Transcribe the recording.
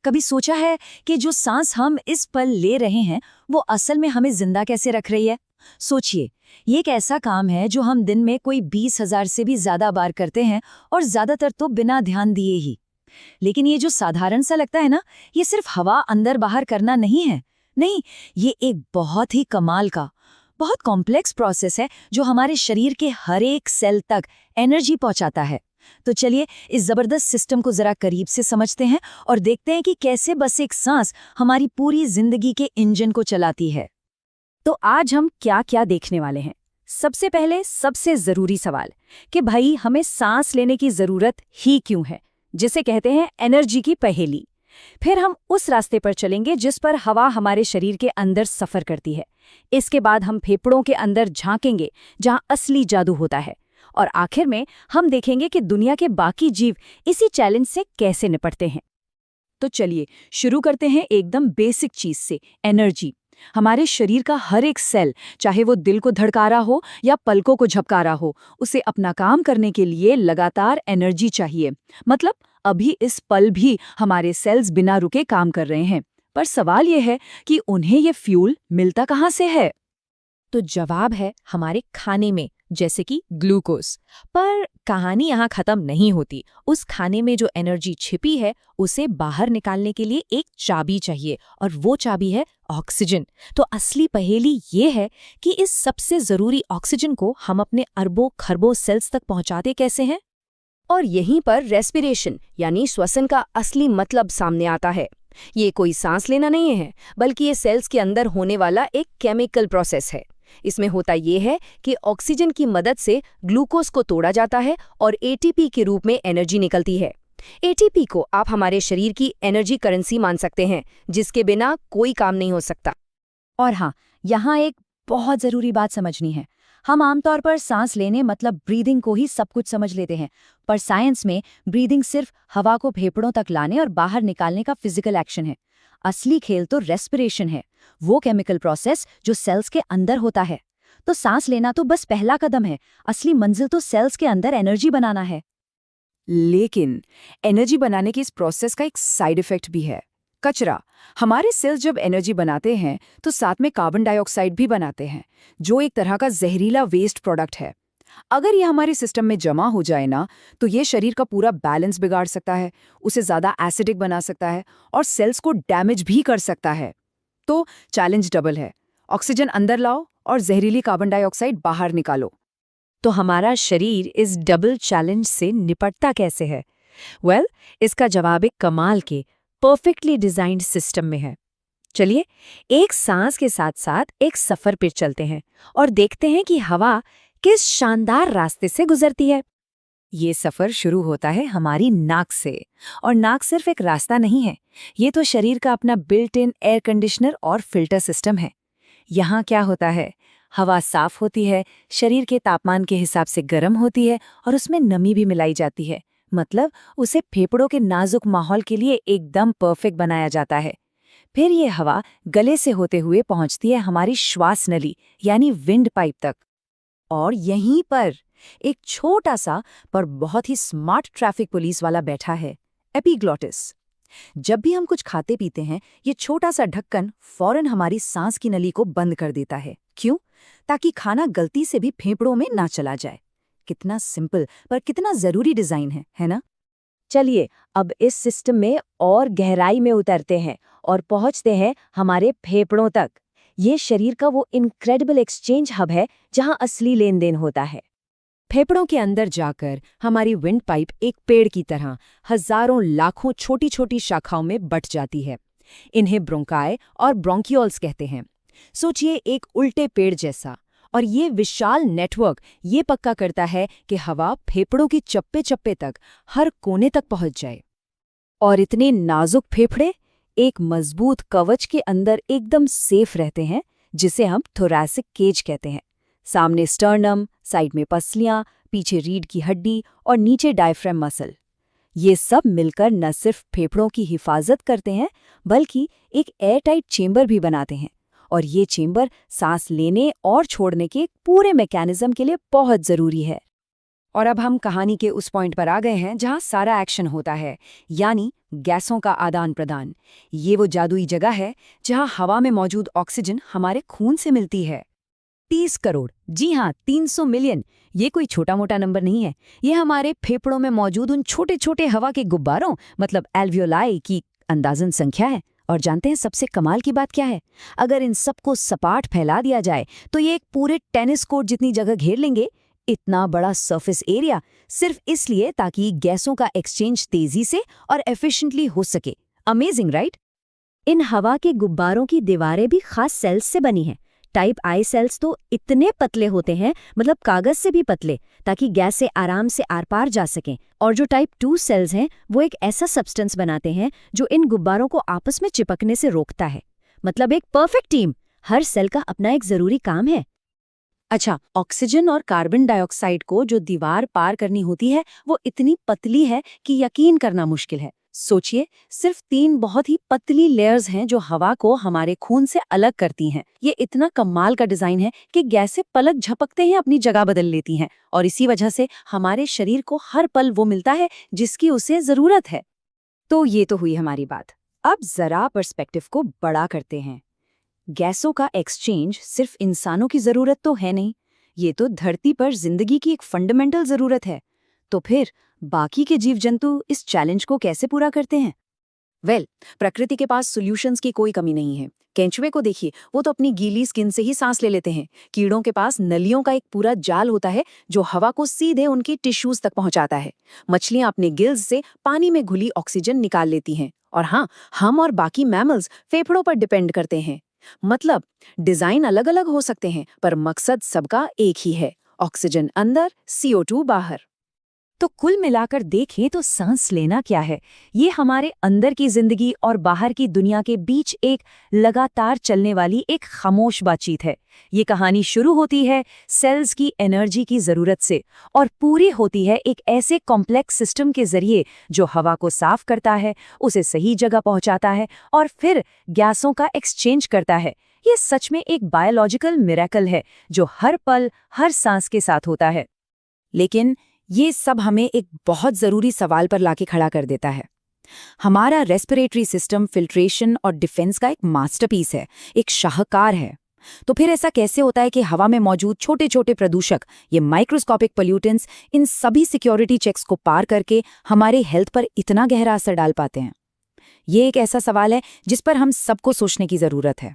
कभी सोचा है कि जो सांस हम इस पल ले रहे हैं वो असल में हमें जिंदा कैसे रख रही है? सोचिए, ये एक ऐसा काम है जो हम दिन में कोई 20,000 से भी ज्यादा बार करते हैं और ज्यादातर तो बिना ध्यान दिए ही। लेकिन ये जो साधारण सा लगता है ना, ये सिर्फ हवा अंदर बाहर करना नहीं है। नहीं, ये एक बहुत ही कमाल का, बहुत कॉम्प्लेक्स प्रोसेस है जो हमारे शरीर के हर एक सेल तक एनर्जी पहुंचाता है। तो चलिए इस जबरदस्त सिस्टम को जरा करीब से समझते हैं और देखते हैं कि कैसे बस एक सांस हमारी पूरी जिंदगी के इंजन को चलाती है। तो आज हम क्या क्या देखने वाले हैं? सबसे पहले सबसे जरूरी सवाल कि भाई हमें सांस लेने की जरूरत ही क्यों है, जिसे कहते हैं एनर्जी की पहेली। फिर हम उस रास्ते पर चलेंगे जिस पर हवा हमारे शरीर के अंदर सफर करती है। इसके बाद हम फेफड़ों के अंदर झांकेंगे जहां असली जादू होता है। और आखिर में हम देखेंगे कि दुनिया के बाकी जीव इसी चैलेंज से कैसे निपटते हैं। तो चलिए शुरू करते हैं एकदम बेसिक चीज से, एनर्जी। हमारे शरीर का हर एक सेल, चाहे वो दिल को धड़का रहा हो या पलकों को झपका रहा हो, उसे अपना काम करने के लिए लगातार एनर्जी चाहिए। मतलब अभी इस पल भी हमारे सेल्स बिना रुके काम कर रहे हैं। पर सवाल यह है कि उन्हें ये फ्यूल मिलता कहाँ से है? तो जवाब है हमारे खाने में, जैसे कि ग्लूकोज। पर कहानी यहाँ खत्म नहीं होती। उस खाने में जो एनर्जी छिपी है उसे बाहर निकालने के लिए एक चाबी चाहिए, और वो चाबी है ऑक्सीजन। तो असली पहेली ये है कि इस सबसे जरूरी ऑक्सीजन को हम अपने अरबों खरबों सेल्स तक पहुंचाते कैसे हैं? और यहीं पर रेस्पिरेशन यानी श्वसन का असली मतलब सामने आता है। ये कोई सांस लेना नहीं है, बल्कि ये सेल्स के अंदर होने वाला एक केमिकल प्रोसेस है। इसमें होता ये है कि ऑक्सीजन की मदद से ग्लूकोज को तोड़ा जाता है और एटीपी के रूप में एनर्जी निकलती है। एटीपी को आप हमारे शरीर की एनर्जी करेंसी मान सकते हैं, जिसके बिना कोई काम नहीं हो सकता। और हाँ, यहाँ एक बहुत जरूरी बात समझनी है। हम आमतौर पर सांस लेने मतलब ब्रीदिंग को ही सब कुछ समझ लेते हैं, पर साइंस में ब्रीदिंग सिर्फ हवा को फेफड़ों तक लाने और बाहर निकालने का फिजिकल एक्शन है। असली खेल तो रेस्पिरेशन है, वो केमिकल प्रोसेस जो सेल्स के अंदर होता है। तो सांस लेना तो बस पहला कदम है, असली मंजिल तो सेल्स के अंदर एनर्जी बनाना है। लेकिन एनर्जी बनाने की इस प्रोसेस का एक साइड इफेक्ट भी है, कचरा। हमारे सेल्स जब एनर्जी बनाते हैं तो साथ में कार्बन डाइऑक्साइड भी बनाते हैं, जो एक तरह का जहरीला वेस्ट प्रोडक्ट है। अगर ये हमारे सिस्टम में जमा हो जाए ना, तो ये शरीर का पूरा बैलेंस बिगाड़ सकता है, उसे ज़्यादा एसिडिक बना सकता है और सेल्स को डैमेज भी कर सकता है। तो चैलेंज डबल है, ऑक्सीजन अंदर लाओ और जहरीली कार्बन डाइऑक्साइड बाहर निकालो। तो हमारा शरीर इस डबल चैलेंज से निपटता कैसे है? इसका जवाब एक कमाल के परफेक्टली डिजाइंड सिस्टम में है। चलिए एक सांस के साथ साथ एक सफर पर चलते हैं और देखते हैं कि हवा किस शानदार रास्ते से गुजरती है। ये सफर शुरू होता है हमारी नाक से, और नाक सिर्फ एक रास्ता नहीं है, ये तो शरीर का अपना बिल्ट इन एयर कंडीशनर और फिल्टर सिस्टम है। यहाँ क्या होता है, हवा साफ होती है, शरीर के तापमान के हिसाब से गर्म होती है और उसमें नमी भी मिलाई जाती है। मतलब उसे फेफड़ों के नाजुक माहौल के लिए एकदम परफेक्ट बनाया जाता है। फिर ये हवा गले से होते हुए पहुंचती है हमारी श्वास नली यानी विंड पाइप तक। और यहीं पर एक छोटा सा पर बहुत ही स्मार्ट ट्रैफिक पुलिस वाला बैठा है, एपिग्लॉटिस। जब भी हम कुछ खाते पीते हैं, ये छोटा सा ढक्कन फौरन हमारी सांस की नली को बंद कर देता है। क्यों? ताकि खाना गलती से भी फेफड़ों में ना चला जाए। कितना सिंपल पर कितना जरूरी डिजाइन है ना? चलिए अब इस सिस्टम में और गहराई में उतरते हैं और पहुंचते हैं हमारे फेफड़ों तक। ये शरीर का वो इनक्रेडिबल एक्सचेंज हब है जहां असली लेन देन होता है। फेफड़ों के अंदर जाकर हमारी विंड पाइप एक पेड़ की तरह हजारों लाखों छोटी छोटी शाखाओं में बट जाती है। इन्हें ब्रोंकाई और ब्रोंकियोल्स कहते हैं। सोचिए एक उल्टे पेड़ जैसा। और ये विशाल नेटवर्क ये पक्का करता है कि हवा फेफड़ों की चप्पे चप्पे तक, हर कोने तक पहुंच जाए। और इतने नाजुक फेफड़े एक मजबूत कवच के अंदर एकदम सेफ रहते हैं, जिसे हम थोरैसिक केज कहते हैं। सामने स्टर्नम, साइड में पसलियां, पीछे रीढ़ की हड्डी और नीचे डायफ्राम मसल। ये सब मिलकर न सिर्फ फेफड़ों की हिफाजत करते हैं, बल्कि एक एयरटाइट चेंबर भी बनाते हैं। और ये चेंबर सांस लेने और छोड़ने के पूरे मैकेनिज्म के लिए बहुत जरूरी है। और अब हम कहानी के उस पॉइंट पर आ गए हैं जहां सारा एक्शन होता है, यानी गैसों का आदान प्रदान। ये वो जादुई जगह है जहां हवा में मौजूद ऑक्सीजन हमारे खून से मिलती है। 30 करोड़, जी हाँ 300 मिलियन, ये कोई छोटा मोटा नंबर नहीं है। ये हमारे फेफड़ों में मौजूद उन छोटे छोटे हवा के गुब्बारों मतलब एल्वियोलाई की अंदाजन संख्या है। और जानते हैं सबसे कमाल की बात क्या है? अगर इन सबको सपाट फैला दिया जाए तो ये एक पूरे टेनिस कोर्ट जितनी जगह घेर लेंगे। इतना बड़ा सरफेस एरिया सिर्फ इसलिए ताकि गैसों का एक्सचेंज तेजी से और एफिशिएंटली हो सके। Amazing, right? इन हवा के गुब्बारों की दीवारें भी खास सेल्स से बनी हैं। टाइप आई सेल्स तो इतने पतले होते हैं, मतलब कागज से भी पतले, ताकि गैस से आराम से आर पार जा सकें। और जो टाइप 2 सेल्स हैं वो एक ऐसा सब्सटेंस बनाते हैं जो इन गुब्बारों को आपस में चिपकने से रोकता है। मतलब एक परफेक्ट टीम। हर सेल का अपना एक जरूरी काम है। अच्छा, ऑक्सीजन और कार्बन डाइऑक्साइड को जो दीवार पार करनी होती है वो इतनी पतली है कि यकीन करना मुश्किल है। सोचिए, सिर्फ 3 बहुत ही पतली लेयर्स हैं जो हवा को हमारे खून से अलग करती हैं। ये इतना कमाल का डिजाइन है कि गैसें पलक झपकते हैं अपनी जगह बदल लेती हैं, और इसी वजह से हमारे शरीर को हर पल वो मिलता है जिसकी उसे जरूरत है। तो ये तो हुई हमारी बात। अब जरा पर्सपेक्टिव को बड़ा करते हैं। गैसों का एक्सचेंज सिर्फ इंसानों की जरूरत तो है नहीं, ये तो धरती पर जिंदगी की एक फंडामेंटल जरूरत है। तो फिर बाकी के जीव जंतु इस चैलेंज को कैसे पूरा करते हैं? प्रकृति के पास सॉल्यूशंस की कोई कमी नहीं है। केंचुए को देखिए, वो तो अपनी गीली स्किन से ही सांस ले लेते हैं। कीड़ों के पास नलियों का एक पूरा जाल होता है जो हवा को सीधे उनके टिश्यूज तक पहुंचाता है। मछलियां अपने गिल्स से पानी में घुली ऑक्सीजन निकाल लेती हैं। और हाँ, हम और बाकी मैमल्स फेफड़ों पर डिपेंड करते हैं। मतलब डिजाइन अलग अलग हो सकते हैं पर मकसद सबका एक ही है, ऑक्सीजन अंदर, CO2 बाहर। तो कुल मिलाकर देखें तो सांस लेना क्या है? ये हमारे अंदर की जिंदगी और बाहर की दुनिया के बीच एक लगातार चलने वाली एक खामोश बातचीत है। ये कहानी शुरू होती है सेल्स की एनर्जी की जरूरत से और पूरी होती है एक ऐसे कॉम्प्लेक्स सिस्टम के जरिए जो हवा को साफ करता है, उसे सही जगह पहुंचाता है और फिर गैसों का एक्सचेंज करता है। ये सच में एक बायोलॉजिकल मिरेकल है जो हर पल हर सांस के साथ होता है। लेकिन ये सब हमें एक बहुत ज़रूरी सवाल पर लाके खड़ा कर देता है। हमारा रेस्पिरेटरी सिस्टम फिल्ट्रेशन और डिफेंस का एक मास्टरपीस है, एक शाहकार है। तो फिर ऐसा कैसे होता है कि हवा में मौजूद छोटे छोटे प्रदूषक, ये माइक्रोस्कोपिक पोल्यूटेंट्स, इन सभी सिक्योरिटी चेक्स को पार करके हमारे हेल्थ पर इतना गहरा असर डाल पाते हैं? ये एक ऐसा सवाल है जिस पर हम सबको सोचने की ज़रूरत है।